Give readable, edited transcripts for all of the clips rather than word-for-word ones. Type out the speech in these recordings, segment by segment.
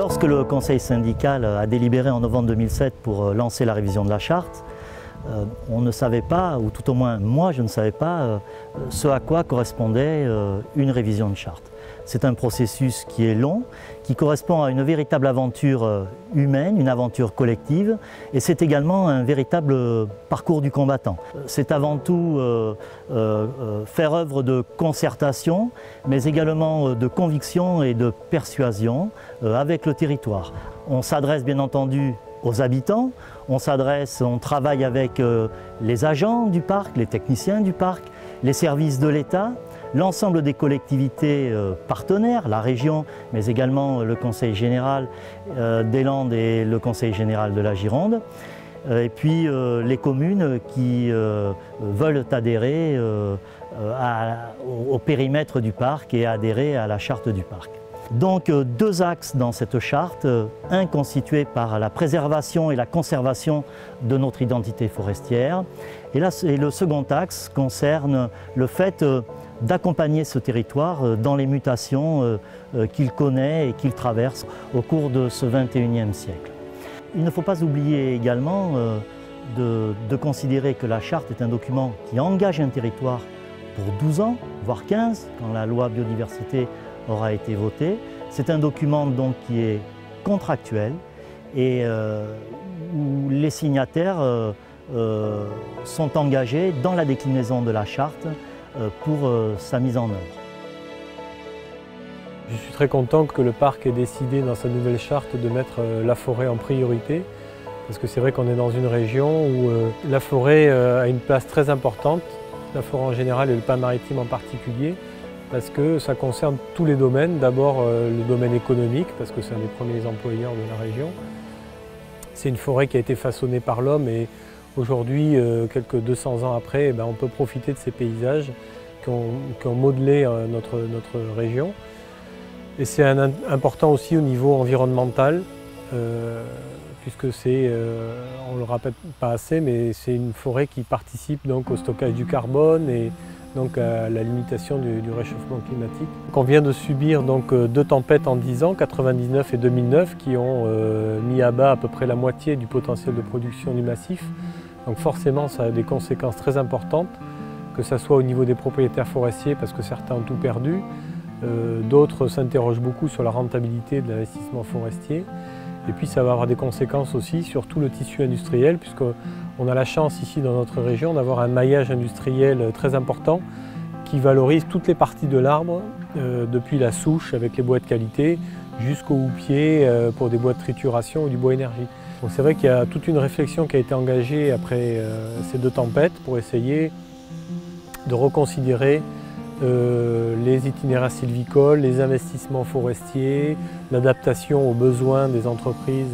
Lorsque le conseil syndical a délibéré en novembre 2007 pour lancer la révision de la charte, on ne savait pas, ou tout au moins moi je ne savais pas, ce à quoi correspondait une révision de charte. C'est un processus qui est long, qui correspond à une véritable aventure humaine, une aventure collective, et c'est également un véritable parcours du combattant. C'est avant tout faire œuvre de concertation, mais également de conviction et de persuasion avec le territoire. On s'adresse bien entendu aux habitants, on travaille avec les agents du parc, les techniciens du parc, les services de l'État, l'ensemble des collectivités partenaires, la région, mais également le Conseil général des Landes et le Conseil général de la Gironde, et puis les communes qui veulent adhérer au périmètre du parc et adhérer à la charte du parc. Donc deux axes dans cette charte, un constitué par la préservation et la conservation de notre identité forestière, et le second axe concerne le fait d'accompagner ce territoire dans les mutations qu'il connaît et qu'il traverse au cours de ce XXIe siècle. Il ne faut pas oublier également de considérer que la charte est un document qui engage un territoire pour 12 ans, voire 15, quand la loi biodiversité aura été votée. C'est un document donc qui est contractuel et où les signataires sont engagés dans la déclinaison de la charte pour sa mise en œuvre. Je suis très content que le parc ait décidé dans sa nouvelle charte de mettre la forêt en priorité, parce que c'est vrai qu'on est dans une région où la forêt a une place très importante, la forêt en général et le pan maritime en particulier, parce que ça concerne tous les domaines. D'abord le domaine économique, parce que c'est un des premiers employeurs de la région. C'est une forêt qui a été façonnée par l'homme et aujourd'hui, quelques 200 ans après, on peut profiter de ces paysages qui ont modelé notre région. Et c'est important aussi au niveau environnemental, puisque c'est, on ne le rappelle pas assez, mais c'est une forêt qui participe donc au stockage du carbone et donc à la limitation du réchauffement climatique. On vient de subir donc 2 tempêtes en 10 ans, 99 et 2009, qui ont mis à bas à peu près la moitié du potentiel de production du massif. Donc forcément, ça a des conséquences très importantes, que ce soit au niveau des propriétaires forestiers, parce que certains ont tout perdu, d'autres s'interrogent beaucoup sur la rentabilité de l'investissement forestier. Et puis ça va avoir des conséquences aussi sur tout le tissu industriel, puisqu'on a la chance ici dans notre région d'avoir un maillage industriel très important qui valorise toutes les parties de l'arbre, depuis la souche avec les bois de qualité jusqu'au houppier pour des bois de trituration ou du bois énergie. Donc c'est vrai qu'il y a toute une réflexion qui a été engagée après ces 2 tempêtes pour essayer de reconsidérer les itinéraires sylvicoles, les investissements forestiers, l'adaptation aux besoins des entreprises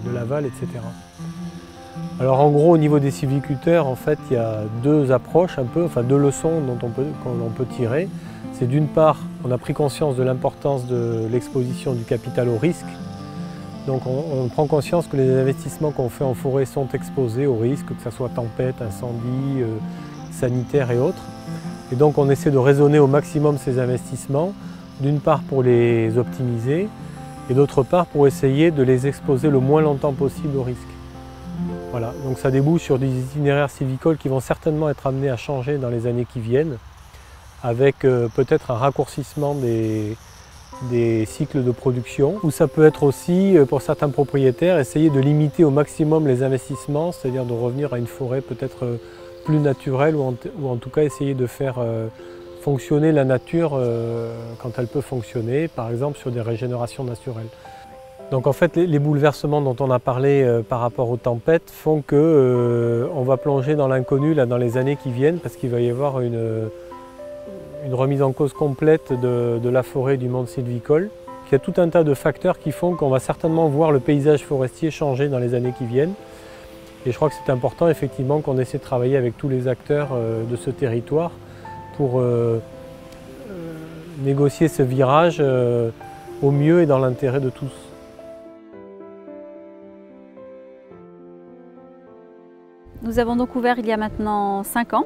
de l'aval, etc. Alors en gros, au niveau des sylviculteurs, en fait, il y a 2 approches, enfin 2 leçons qu'on peut tirer. C'est d'une part, on a pris conscience de l'importance de l'exposition du capital au risque. Donc on prend conscience que les investissements qu'on fait en forêt sont exposés aux risques, que ce soit tempête, incendie, sanitaire et autres. Et donc on essaie de raisonner au maximum ces investissements, d'une part pour les optimiser, et d'autre part pour essayer de les exposer le moins longtemps possible au risque. Voilà, donc ça débouche sur des itinéraires sylvicoles qui vont certainement être amenés à changer dans les années qui viennent, avec peut-être un raccourcissement des cycles de production, ou ça peut être aussi, pour certains propriétaires, essayer de limiter au maximum les investissements, c'est-à-dire de revenir à une forêt peut-être plus naturelle, ou en tout cas essayer de faire fonctionner la nature quand elle peut fonctionner, par exemple sur des régénérations naturelles. Donc en fait, les bouleversements dont on a parlé par rapport aux tempêtes font qu'on va plonger dans l'inconnu dans les années qui viennent, parce qu'il va y avoir une remise en cause complète de la forêt et du monde sylvicole. Il y a tout un tas de facteurs qui font qu'on va certainement voir le paysage forestier changer dans les années qui viennent. Et je crois que c'est important effectivement qu'on essaie de travailler avec tous les acteurs de ce territoire pour négocier ce virage au mieux et dans l'intérêt de tous. Nous avons donc ouvert il y a maintenant 5 ans.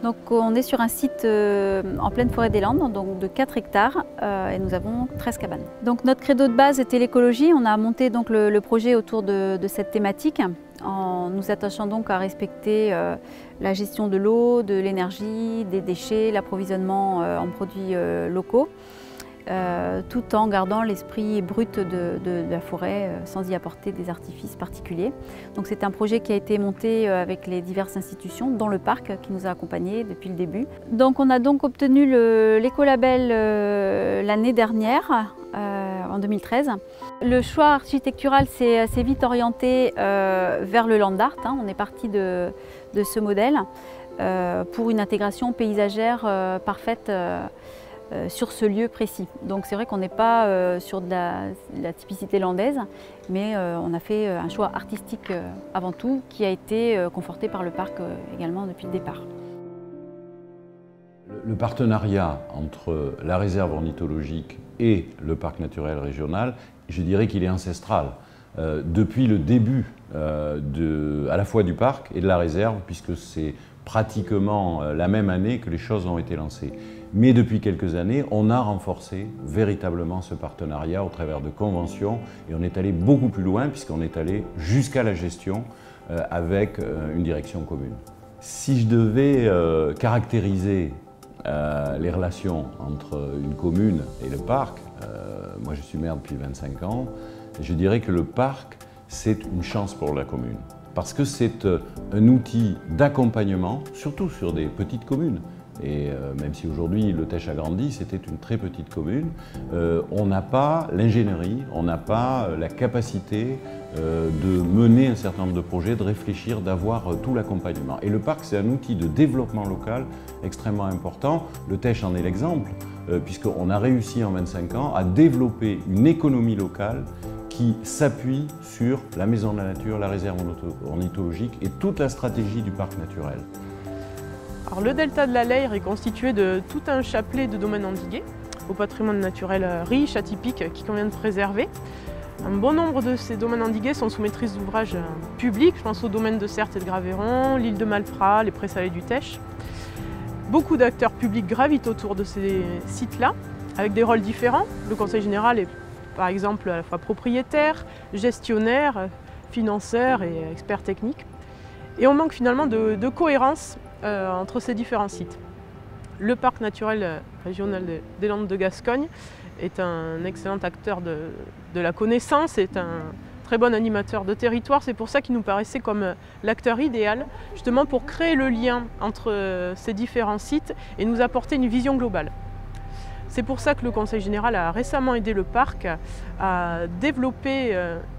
Donc on est sur un site en pleine forêt des Landes, donc de 4 hectares et nous avons 13 cabanes. Donc notre credo de base était l'écologie. On a monté donc le projet autour de cette thématique en nous attachant donc à respecter la gestion de l'eau, de l'énergie, des déchets, l'approvisionnement en produits locaux. Tout en gardant l'esprit brut de la forêt sans y apporter des artifices particuliers. Donc c'est un projet qui a été monté avec les diverses institutions, dont le parc qui nous a accompagnés depuis le début. Donc on a donc obtenu l'écolabel l'année dernière, en 2013. Le choix architectural s'est vite orienté vers le land art. On est parti de ce modèle pour une intégration paysagère parfaite sur ce lieu précis. Donc c'est vrai qu'on n'est pas sur de la typicité landaise, mais on a fait un choix artistique avant tout, qui a été conforté par le parc également depuis le départ. Le partenariat entre la réserve ornithologique et le parc naturel régional, je dirais qu'il est ancestral. Depuis le début à la fois du parc et de la réserve, puisque c'est pratiquement la même année que les choses ont été lancées. Mais depuis quelques années, on a renforcé véritablement ce partenariat au travers de conventions et on est allé beaucoup plus loin puisqu'on est allé jusqu'à la gestion avec une direction commune. Si je devais caractériser les relations entre une commune et le parc, moi je suis maire depuis 25 ans, je dirais que le parc c'est une chance pour la commune. Parce que c'est un outil d'accompagnement, surtout sur des petites communes. Et même si aujourd'hui le Teche a grandi, c'était une très petite commune, on n'a pas l'ingénierie, on n'a pas la capacité de mener un certain nombre de projets, de réfléchir, d'avoir tout l'accompagnement. Et le parc, c'est un outil de développement local extrêmement important. Le Teche en est l'exemple, puisqu'on a réussi en 25 ans à développer une économie locale qui s'appuie sur la Maison de la Nature, la réserve ornithologique et toute la stratégie du parc naturel. Alors, le delta de la Leyre est constitué de tout un chapelet de domaines endigués, au patrimoine naturel riche, atypique, qui convient de préserver. Un bon nombre de ces domaines endigués sont sous maîtrise d'ouvrage public. Je pense aux domaines de Certes et de Graveyron, l'île de Malprat, les Prés-Salés du Teche. Beaucoup d'acteurs publics gravitent autour de ces sites-là, avec des rôles différents. Le Conseil général est par exemple à la fois propriétaire, gestionnaire, financeur et expert technique. Et on manque finalement de cohérence entre ces différents sites. Le parc naturel régional des Landes de Gascogne est un excellent acteur de la connaissance, est un très bon animateur de territoire. C'est pour ça qu'il nous paraissait comme l'acteur idéal, justement pour créer le lien entre ces différents sites et nous apporter une vision globale. C'est pour ça que le Conseil général a récemment aidé le parc à développer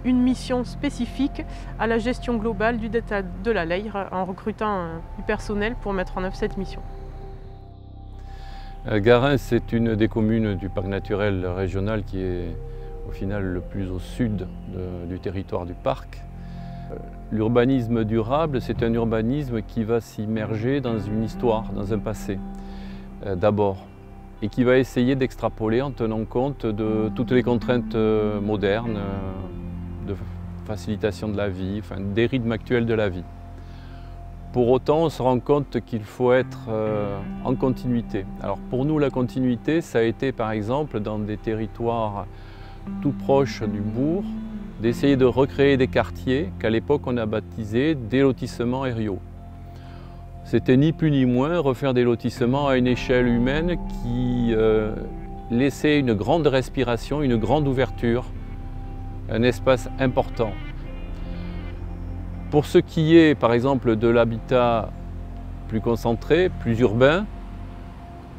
une mission spécifique à la gestion globale du delta de la Leyre en recrutant du personnel pour mettre en œuvre cette mission. Garin, c'est une des communes du parc naturel régional qui est au final le plus au sud du territoire du parc. L'urbanisme durable, c'est un urbanisme qui va s'immerger dans une histoire, dans un passé d'abord, et qui va essayer d'extrapoler en tenant compte de toutes les contraintes modernes, de facilitation de la vie, enfin, des rythmes actuels de la vie. Pour autant, on se rend compte qu'il faut être en continuité. Alors pour nous, la continuité, ça a été par exemple dans des territoires tout proches du bourg, d'essayer de recréer des quartiers qu'à l'époque on a baptisés des lotissements aériaux. C'était ni plus ni moins refaire des lotissements à une échelle humaine qui laissait une grande respiration, une grande ouverture, un espace important. Pour ce qui est, par exemple, de l'habitat plus concentré, plus urbain,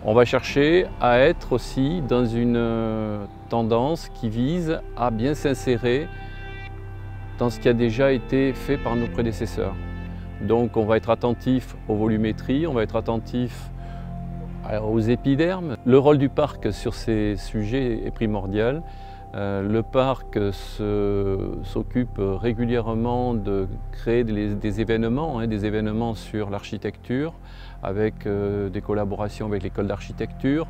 on va chercher à être aussi dans une tendance qui vise à bien s'insérer dans ce qui a déjà été fait par nos prédécesseurs. Donc on va être attentif aux volumétries, on va être attentif aux épidermes. Le rôle du parc sur ces sujets est primordial. Le parc s'occupe régulièrement de créer des événements sur l'architecture, avec des collaborations avec l'école d'architecture,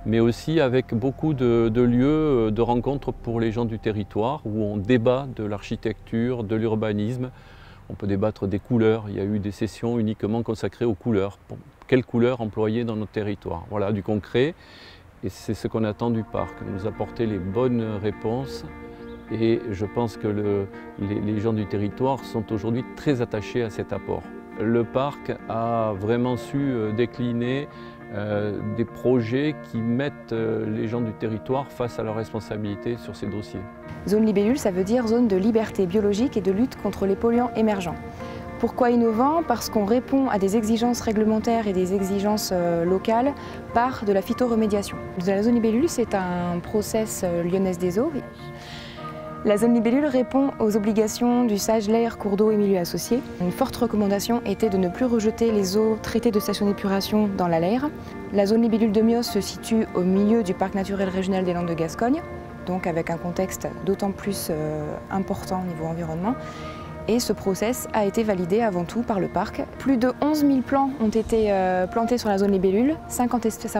mais aussi avec beaucoup de lieux de rencontres pour les gens du territoire, où on débat de l'architecture, de l'urbanisme, On peut débattre des couleurs. Il y a eu des sessions uniquement consacrées aux couleurs. Quelles couleurs employer dans notre territoire? Voilà, du concret. Et c'est ce qu'on attend du parc, nous apporter les bonnes réponses. Et je pense que les gens du territoire sont aujourd'hui très attachés à cet apport. Le parc a vraiment su décliner des projets qui mettent les gens du territoire face à leurs responsabilités sur ces dossiers. Zone libellule, ça veut dire zone de liberté biologique et de lutte contre les polluants émergents. Pourquoi innovant? Parce qu'on répond à des exigences réglementaires et des exigences locales par de la phytoremédiation. La zone libellule, c'est un process lyonnaise des eaux. La zone libellule répond aux obligations du SAGE, l'air, cours d'eau et milieux associés. Une forte recommandation était de ne plus rejeter les eaux traitées de stations d'épuration dans la Leyre. La zone libellule de Mios se situe au milieu du parc naturel régional des Landes de Gascogne, donc avec un contexte d'autant plus important au niveau environnement. Et ce process a été validé avant tout par le parc. Plus de 11 000 plants ont été plantés sur la zone libellule. Ça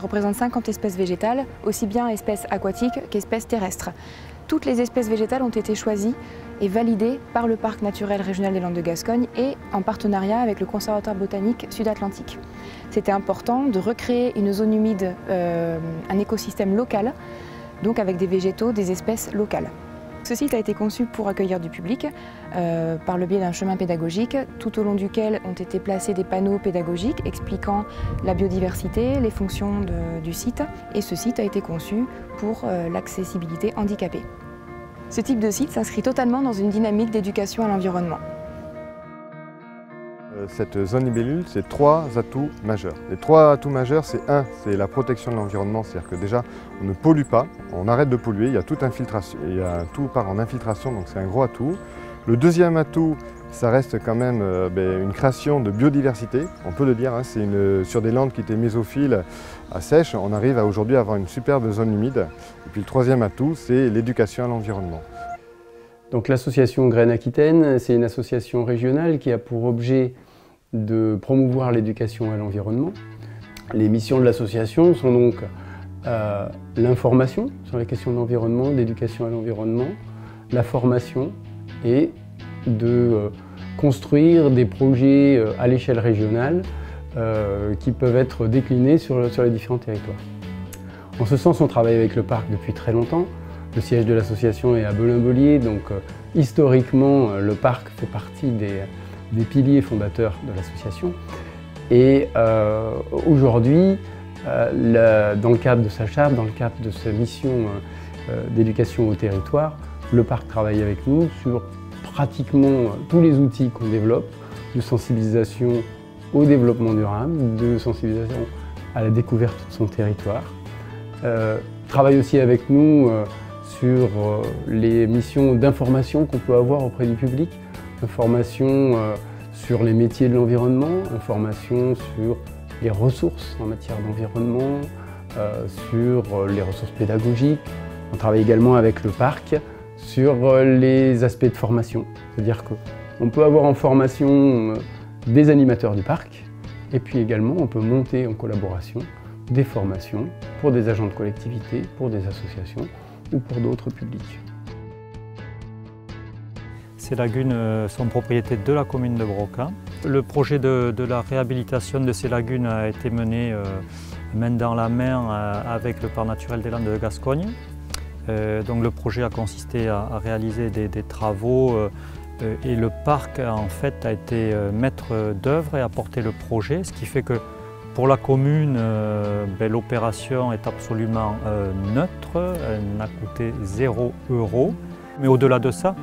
représente 50 espèces végétales, aussi bien espèces aquatiques qu'espèces terrestres. Toutes les espèces végétales ont été choisies et validées par le parc naturel régional des Landes de Gascogne et en partenariat avec le Conservatoire botanique sud-atlantique. C'était important de recréer une zone humide, un écosystème local, donc avec des végétaux, des espèces locales. Ce site a été conçu pour accueillir du public par le biais d'un chemin pédagogique tout au long duquel ont été placés des panneaux pédagogiques expliquant la biodiversité, les fonctions du site. Et ce site a été conçu pour l'accessibilité handicapée. Ce type de site s'inscrit totalement dans une dynamique d'éducation à l'environnement. Cette zone libellule, c'est 3 atouts majeurs. Les 3 atouts majeurs, c'est la protection de l'environnement, c'est-à-dire que déjà, on ne pollue pas, on arrête de polluer, il y a toute infiltration, tout part en infiltration, donc c'est un gros atout. Le deuxième atout, ça reste quand même une création de biodiversité, on peut le dire, hein, c'est sur des landes qui étaient mésophiles à sèche, on arrive aujourd'hui à avoir une superbe zone humide. Et puis le troisième atout, c'est l'éducation à l'environnement. Donc l'association Graines Aquitaine, c'est une association régionale qui a pour objet de promouvoir l'éducation à l'environnement. Les missions de l'association sont donc l'information sur les questions de l'environnement, d'éducation à l'environnement, la formation et de construire des projets à l'échelle régionale qui peuvent être déclinés sur les différents territoires. En ce sens, on travaille avec le parc depuis très longtemps. Le siège de l'association est à Belin-Beaulier, donc historiquement, le parc fait partie des piliers fondateurs de l'association. Et aujourd'hui, dans le cadre de sa charte, dans le cadre de sa mission d'éducation au territoire, le parc travaille avec nous sur pratiquement tous les outils qu'on développe, de sensibilisation au développement durable, de sensibilisation à la découverte de son territoire. Travaille aussi avec nous sur les missions d'information qu'on peut avoir auprès du public, information sur les métiers de l'environnement, information sur les ressources en matière d'environnement, sur les ressources pédagogiques. On travaille également avec le parc sur les aspects de formation, c'est-à-dire qu'on peut avoir en formation des animateurs du parc et puis également on peut monter en collaboration des formations pour des agents de collectivité, pour des associations ou pour d'autres publics. Ces lagunes sont propriété de la commune de Broca. Le projet de la réhabilitation de ces lagunes a été mené main dans la main avec le parc naturel des Landes de Gascogne. Donc le projet a consisté à réaliser des travaux et le parc en fait a été maître d'œuvre et a porté le projet, ce qui fait que pour la commune, l'opération est absolument neutre, elle n'a coûté 0 €. Mais au-delà de ça,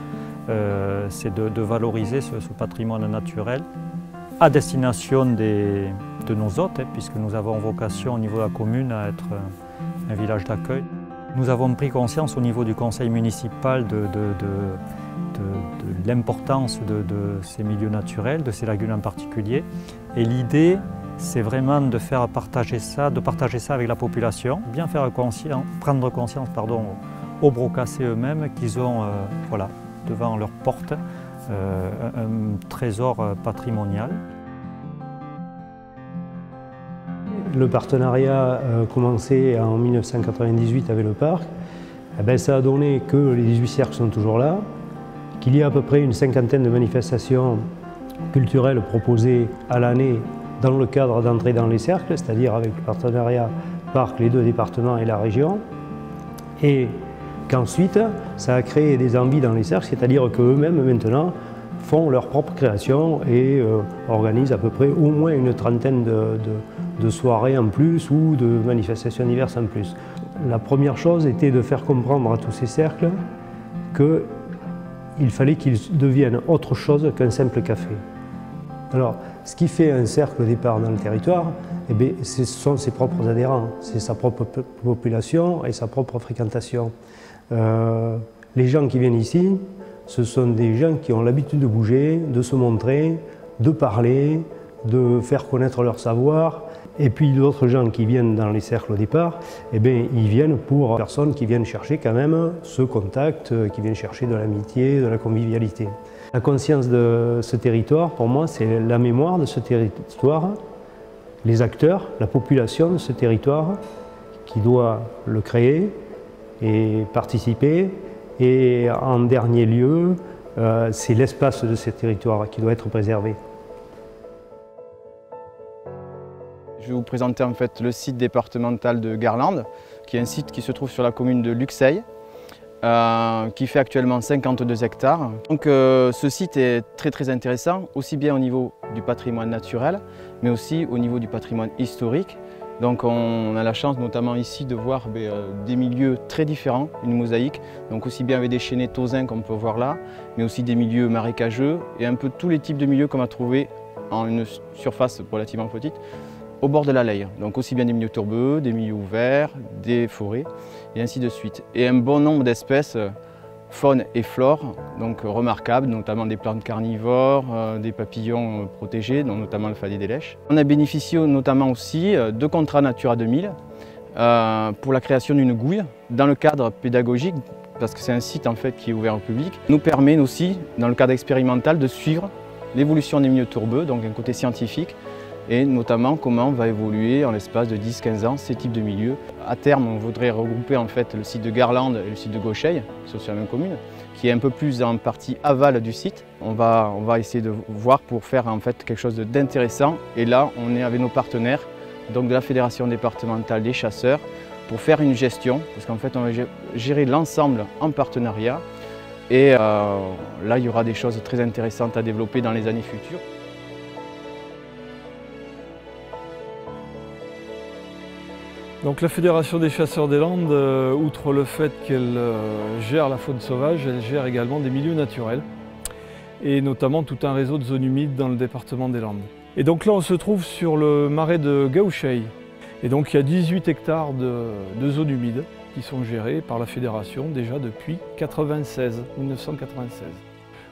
c'est de valoriser ce patrimoine naturel à destination de nos hôtes, puisque nous avons vocation au niveau de la commune à être un village d'accueil. Nous avons pris conscience au niveau du conseil municipal de l'importance de ces milieux naturels, de ces lagunes en particulier. Et l'idée, c'est vraiment de partager ça avec la population, bien prendre conscience aux Brocassais eux-mêmes qu'ils ont devant leur porte un trésor patrimonial. Le partenariat a commencé en 1998 avec le parc. Ça a donné que les 18 cercles sont toujours là, qu'il y a à peu près une cinquantaine de manifestations culturels proposés à l'année dans le cadre d'entrée dans les cercles, c'est-à-dire avec le partenariat parc, les 2 départements et la région, et qu'ensuite ça a créé des envies dans les cercles, c'est-à-dire qu'eux-mêmes maintenant font leur propre création et organisent à peu près au moins une trentaine de soirées en plus ou de manifestations diverses en plus. La première chose était de faire comprendre à tous ces cercles qu'il fallait qu'ils deviennent autre chose qu'un simple café. Alors, ce qui fait un cercle au départ dans le territoire, eh bien, ce sont ses propres adhérents, c'est sa propre population et sa propre fréquentation. Les gens qui viennent ici, ce sont des gens qui ont l'habitude de bouger, de se montrer, de parler, de faire connaître leur savoir. Et puis d'autres gens qui viennent dans les cercles au départ, eh bien, ils viennent pour personnes qui viennent chercher quand même ce contact, qui viennent chercher de l'amitié, de la convivialité. La conscience de ce territoire, pour moi, c'est la mémoire de ce territoire, les acteurs, la population de ce territoire qui doit le créer et participer. Et en dernier lieu, c'est l'espace de ce territoire qui doit être préservé. Je vais vous présenter en fait le site départemental de Garlande, qui est un site qui se trouve sur la commune de Luxeuil, qui fait actuellement 52 hectares. Donc ce site est très intéressant, aussi bien au niveau du patrimoine naturel, mais aussi au niveau du patrimoine historique. Donc on a la chance notamment ici de voir des milieux très différents, une mosaïque, donc aussi bien avec des chênaies tausins comme on peut voir là, mais aussi des milieux marécageux et un peu tous les types de milieux qu'on va trouver en une surface relativement petite au bord de la Leire. Donc aussi bien des milieux tourbeux, des milieux ouverts, des forêts et ainsi de suite. Et un bon nombre d'espèces, faune et flore, donc remarquables, notamment des plantes carnivores, des papillons protégés, dont notamment le fadé des lèches. On a bénéficié notamment aussi de contrats Natura 2000 pour la création d'une gouille dans le cadre pédagogique, parce que c'est un site en fait qui est ouvert au public. Nous permet aussi, dans le cadre expérimental, de suivre l'évolution des milieux tourbeux, donc un côté scientifique, et notamment comment va évoluer en l'espace de 10-15 ans ces types de milieux. À terme, on voudrait regrouper en fait le site de Garlande et le site de Gaucheil, qui sont sur la même commune, qui est un peu plus en partie aval du site. On va essayer de voir pour faire en fait quelque chose d'intéressant. Et là, on est avec nos partenaires, donc de la Fédération départementale des chasseurs, pour faire une gestion, parce qu'en fait, on va gérer l'ensemble en partenariat. Et là, il y aura des choses très intéressantes à développer dans les années futures. Donc la Fédération des chasseurs des Landes, outre le fait qu'elle gère la faune sauvage, elle gère également des milieux naturels et notamment tout un réseau de zones humides dans le département des Landes. Et donc là on se trouve sur le marais de Gaucheil et donc il y a 18 hectares de zones humides qui sont gérées par la Fédération déjà depuis 1996.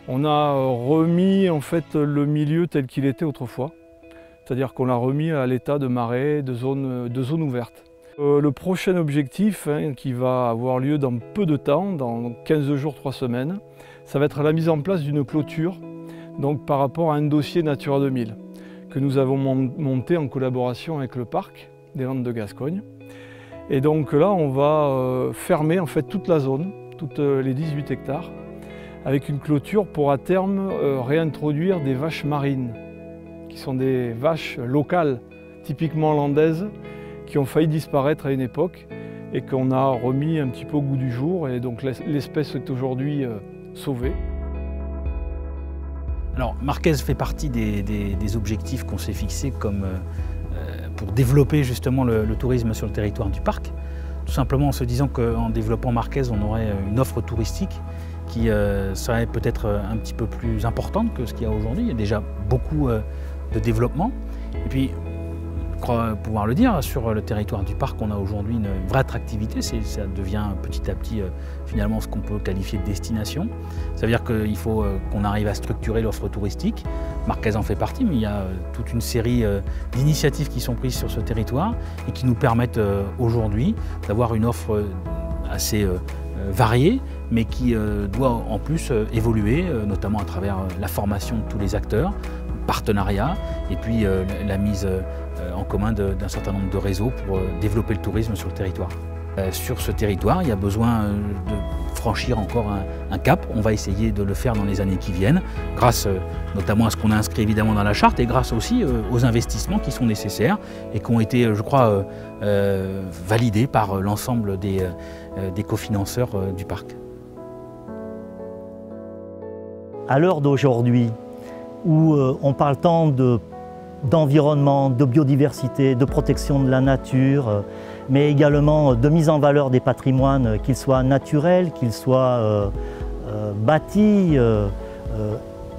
On a remis en fait le milieu tel qu'il était autrefois, c'est-à-dire qu'on l'a remis à l'état de marais, de zones ouvertes. Le prochain objectif, qui va avoir lieu dans peu de temps, dans 15 jours, 3 semaines, ça va être la mise en place d'une clôture donc par rapport à un dossier Natura 2000 que nous avons monté en collaboration avec le parc des Landes de Gascogne. Et donc là, on va fermer en fait toute la zone, toutes les 18 hectares, avec une clôture pour à terme réintroduire des vaches marines, qui sont des vaches locales, typiquement landaises, qui ont failli disparaître à une époque et qu'on a remis un petit peu au goût du jour, et donc l'espèce est aujourd'hui sauvée. Alors Marquez fait partie des objectifs qu'on s'est fixés comme, pour développer justement le tourisme sur le territoire du parc, tout simplement en se disant qu'en développant Marquez, on aurait une offre touristique qui serait peut-être un petit peu plus importante que ce qu'il y a aujourd'hui. Il y a déjà beaucoup de développement. Et puis, je crois pouvoir le dire, sur le territoire du parc, on a aujourd'hui une vraie attractivité. Ça devient petit à petit finalement ce qu'on peut qualifier de destination. Ça veut dire qu'il faut qu'on arrive à structurer l'offre touristique. Marquez en fait partie, mais il y a toute une série d'initiatives qui sont prises sur ce territoire et qui nous permettent aujourd'hui d'avoir une offre assez variée, mais qui doit en plus évoluer, notamment à travers la formation de tous les acteurs, partenariat et puis la mise en commun d'un certain nombre de réseaux pour développer le tourisme sur le territoire. Sur ce territoire, il y a besoin de franchir encore un cap. On va essayer de le faire dans les années qui viennent, grâce notamment à ce qu'on a inscrit évidemment dans la charte et grâce aussi aux investissements qui sont nécessaires et qui ont été, je crois, validés par l'ensemble des cofinanceurs du parc. À l'heure d'aujourd'hui, où on parle tant d'environnement, de biodiversité, de protection de la nature, mais également de mise en valeur des patrimoines, qu'ils soient naturels, qu'ils soient bâtis,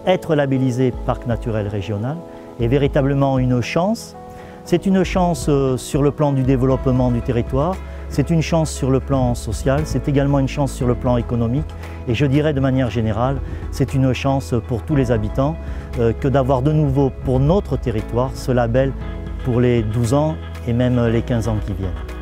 être labellisé parc naturel régional est véritablement une chance. C'est une chance sur le plan du développement du territoire, c'est une chance sur le plan social, c'est également une chance sur le plan économique et je dirais de manière générale, c'est une chance pour tous les habitants que d'avoir de nouveau pour notre territoire ce label pour les 12 ans et même les 15 ans qui viennent.